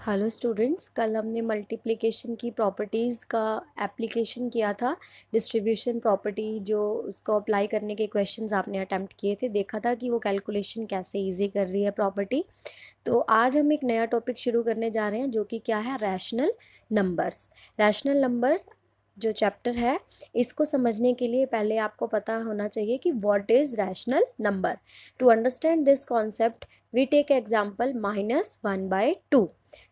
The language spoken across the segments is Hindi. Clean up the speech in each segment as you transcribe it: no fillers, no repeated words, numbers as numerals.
हेलो स्टूडेंट्स, कल हमने मल्टीप्लिकेशन की प्रॉपर्टीज़ का एप्लीकेशन किया था। डिस्ट्रीब्यूशन प्रॉपर्टी जो उसको अप्लाई करने के क्वेश्चंस आपने अटेम्प्ट किए थे, देखा था कि वो कैलकुलेशन कैसे इजी कर रही है प्रॉपर्टी। तो आज हम एक नया टॉपिक शुरू करने जा रहे हैं जो कि क्या है, रैशनल नंबर्स। रैशनल नंबर जो चैप्टर है, इसको समझने के लिए पहले आपको पता होना चाहिए कि what is rational number. To understand this concept we take example -1/2।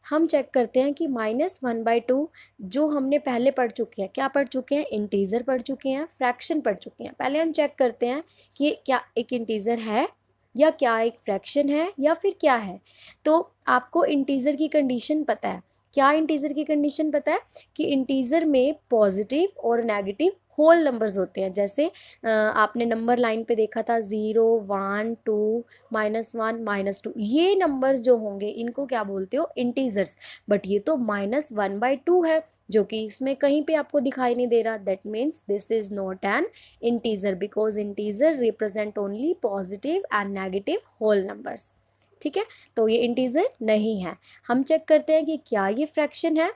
हम चेक करते हैं कि -1/2 जो हमने पहले पढ़ चुके हैं, क्या पढ़ चुके हैं, इंटीजर पढ़ चुके हैं, फ्रैक्शन पढ़ चुके हैं। पहले हम चेक करते हैं कि क्या एक इंटीजर है या क्या एक फ्रैक्शन है या फिर क्या है। तो आपको इंटीजर की कंडीशन पता है। क्या इंटीजर की कंडीशन पता है कि इंटीजर में पॉजिटिव और नेगेटिव होल नंबर्स होते हैं। जैसे आपने नंबर लाइन पे देखा था 0, 1, 2, -1, -2, ये नंबर्स जो होंगे इनको क्या बोलते हो, इंटीजर्स। बट ये तो -1/2 है जो कि इसमें कहीं पे आपको दिखाई नहीं दे रहा। That means this is not an integer because integer represent only positive and negative whole numbers. ठीक है, तो ये इंटीजर नहीं है। हम चेक करते हैं कि क्या ये फ्रैक्शन है।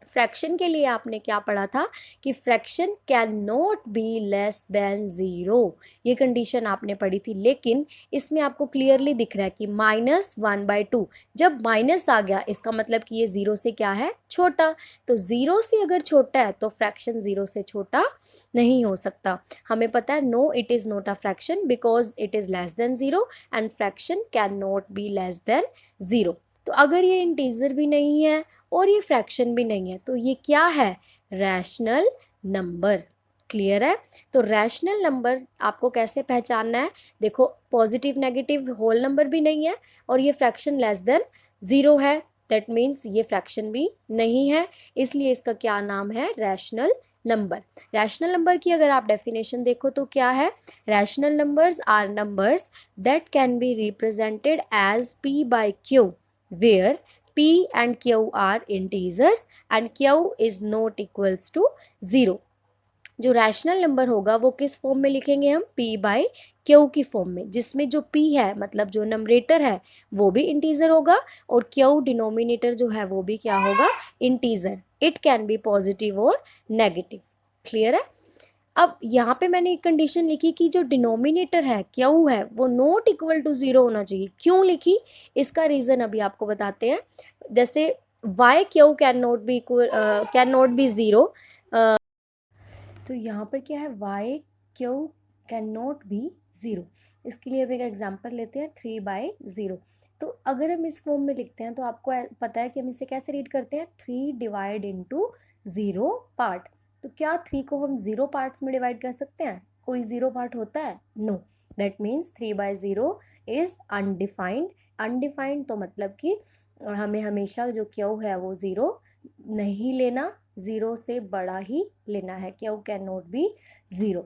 फ्रैक्शन के लिए आपने क्या पढ़ा था कि fraction can not be less than 0, ये कंडीशन आपने पढ़ी थी। लेकिन इसमें आपको क्लियरली दिख रहा है कि -1/2, जब माइनस आ गया इसका मतलब कि ये 0 से क्या है, छोटा। तो 0 से अगर छोटा है तो फ्रैक्शन 0 से छोटा नहीं हो सकता। हमें पता है no, it is not a fraction because it is less than 0 and fraction can not be less than 0। तो अगर ये इंटीजर भी नहीं है और ये फ्रैक्शन भी नहीं है तो ये क्या है, रैशनल नंबर। क्लियर है। तो रैशनल नंबर आपको कैसे पहचानना है, देखो पॉजिटिव नेगेटिव होल नंबर भी नहीं है और ये फ्रैक्शन लेस देन 0 है। दैट मीन्स ये फ्रैक्शन भी नहीं है, इसलिए इसका क्या नाम है, रैशनल नंबर। रैशनल नंबर की अगर आप डेफिनेशन देखो तो क्या है, rational numbers are numbers that can be represented as p/q where p and q are integers and q is not equals to 0। जो रैशनल नंबर होगा वो किस फॉर्म में लिखेंगे हम, p/q की फॉर्म में, जिसमें जो p है मतलब जो नंबरेटर है वो भी इंटीजर होगा और q डिनोमिनेटर जो है वो भी क्या होगा, integer. It can be positive और नेगेटिव। क्लियर है। अब यहाँ पे मैंने एक कंडीशन लिखी कि जो डिनोमिनेटर है क्यू है वो नॉट इक्वल टू 0 होना चाहिए। क्यों लिखी, इसका रीजन अभी आपको बताते हैं। जैसे why Q can not be equal, can not be 0। तो यहाँ पर क्या है, why Q can not be 0। इसके लिए अब एक एग्जांपल लेते हैं 3/0। तो अगर हम इस फॉर्म में लिखते हैं तो आपको पता है कि हम इसे कैसे रीड करते हैं, 3 डिवाइड इंटू 0 पार्ट। तो क्या 3 को हम 0 पार्ट्स में डिवाइड कर सकते हैं, कोई 0 पार्ट होता है, no. That means 3/0 is undefined. Undefined तो मतलब कि हमें हमेशा जो क्यू है वो 0 नहीं लेना, 0 से बड़ा ही लेना है, क्यू कैन नॉट बी 0।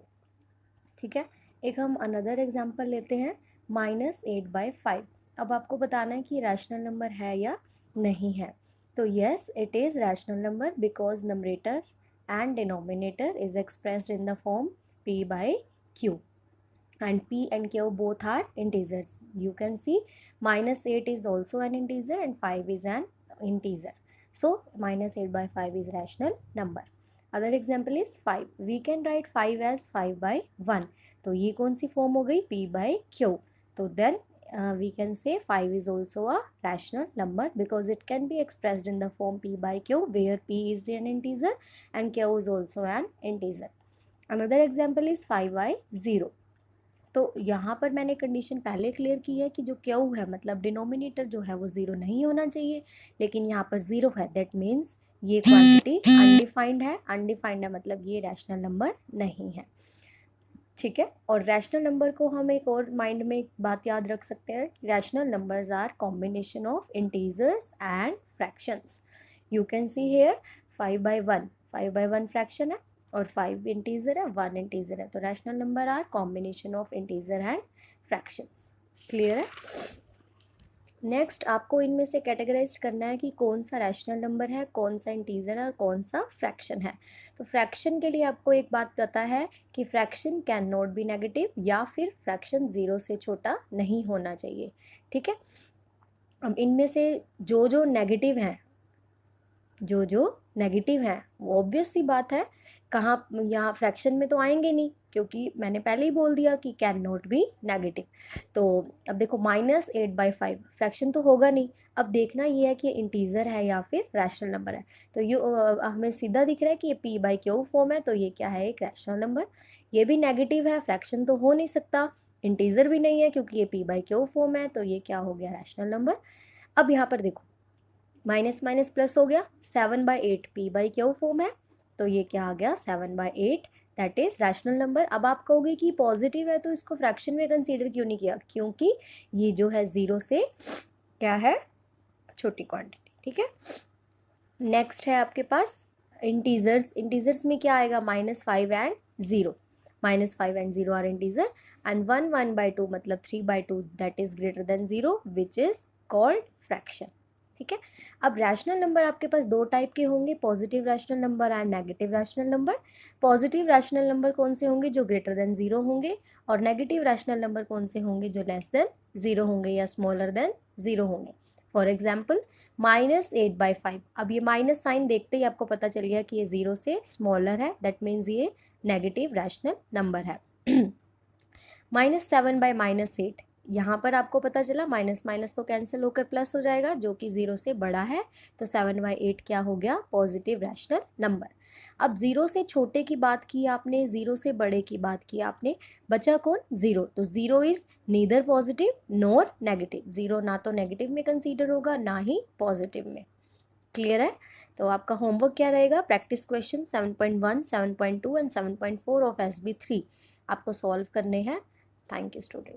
ठीक है। एक हम अनदर एग्जांपल लेते हैं -8/5। अब आपको बताना है कि रैशनल नंबर है या नहीं है। तो yes, it is rational number because numerator and denominator is expressed in the form p/q and p and q both are integers. You can see -8 is also an integer and 5 is an integer. So -8/5 is rational number. Other example is 5. We can write 5 as 5/1. तो ये कौन सी फॉर्म हो गई, p/q। तो then we can say 5 is also a rational number because it can be expressed in the form p/q where p is an integer and q is also an integer. Another example is 5/0। तो यहाँ पर मैंने कंडीशन पहले क्लियर की है कि जो क्यू है मतलब डिनोमिनेटर जो है वो 0 नहीं होना चाहिए, लेकिन यहाँ पर 0 है। दैट मीन्स ये क्वांटिटी अनडिफाइंड है। अनडिफाइंड है मतलब ये रैशनल नंबर नहीं है। ठीक है। और रैशनल नंबर को हम एक और माइंड में एक बात याद रख सकते हैं, rational numbers are combination of integers and fractions. You can see here 5/1, 5/1 fraction है और 5 इंटीजर है, 1 इंटीजर है। तो rational number are combination of integer and fractions. Clear है। नेक्स्ट आपको इनमें से कैटेगराइज करना है कि कौन सा रैशनल नंबर है, कौन सा इंटीजर है और कौन सा फ्रैक्शन है। तो फ्रैक्शन के लिए आपको एक बात पता है कि fraction can not B negative या फिर फ्रैक्शन 0 से छोटा नहीं होना चाहिए। ठीक है। अब इनमें से जो जो नेगेटिव हैं, वो ऑब्वियस सी बात है, कहाँ यहाँ फ्रैक्शन में तो आएंगे नहीं, क्योंकि मैंने पहले ही बोल दिया कि कैन नॉट बी नेगेटिव। तो अब देखो -8/5 फ्रैक्शन तो होगा नहीं। अब देखना ये है कि इंटीजर है या फिर रैशनल नंबर है। तो ये हमें सीधा दिख रहा है कि ये p/q फॉर्म है, तो ये क्या है, एक रैशनल नंबर। ये भी नेगेटिव है, फ्रैक्शन तो हो नहीं सकता, इंटीजर भी नहीं है क्योंकि ये p/q फॉर्म है, तो ये क्या हो गया, रैशनल नंबर। अब यहाँ पर देखो माइनस माइनस प्लस हो गया, 7/8 p/q फॉर्म है, तो ये क्या आ गया, 7/8, दैट इज रैशनल नंबर। अब आप कहोगे कि पॉजिटिव है तो इसको फ्रैक्शन में कंसीडर क्यों नहीं किया, क्योंकि ये जो है 0 से क्या है, छोटी क्वांटिटी, ठीक है। नेक्स्ट है आपके पास इंटीजर्स। इंटीजर्स में क्या आएगा, -5 and 0, -5 and 0 are integer, and 1/2 मतलब 3/2 that is greater than 0 which is called fraction, ठीक है। अब रैशनल नंबर आपके पास दो टाइप के होंगे, positive rational number and negative rational number. Positive rational number कौन से होंगे, जो ग्रेटर देन 0 होंगे, और नेगेटिव रैशनल नंबर कौन से होंगे, जो लेस देन 0 होंगे या स्मॉलर देन 0 होंगे। फॉर एग्जाम्पल -8/5, अब ये माइनस साइन देखते ही आपको पता चल गया कि ये 0 से स्मॉलर है, दैट मीन्स ये नेगेटिव रैशनल नंबर है। -7/-8, यहाँ पर आपको पता चला माइनस माइनस तो कैंसिल होकर प्लस हो जाएगा, जो कि 0 से बड़ा है, तो 7/8 क्या हो गया, पॉजिटिव रैशनल नंबर। अब 0 से छोटे की बात की आपने, 0 से बड़े की बात की आपने, बचा कौन, 0, तो 0 is neither positive nor negative, 0 ना तो नेगेटिव में कंसीडर होगा ना ही पॉजिटिव में। क्लियर है। तो आपका होमवर्क क्या रहेगा, practice question 7.1, 7.2 and 7.4 of SB3 आपको सॉल्व करने हैं। Thank you student.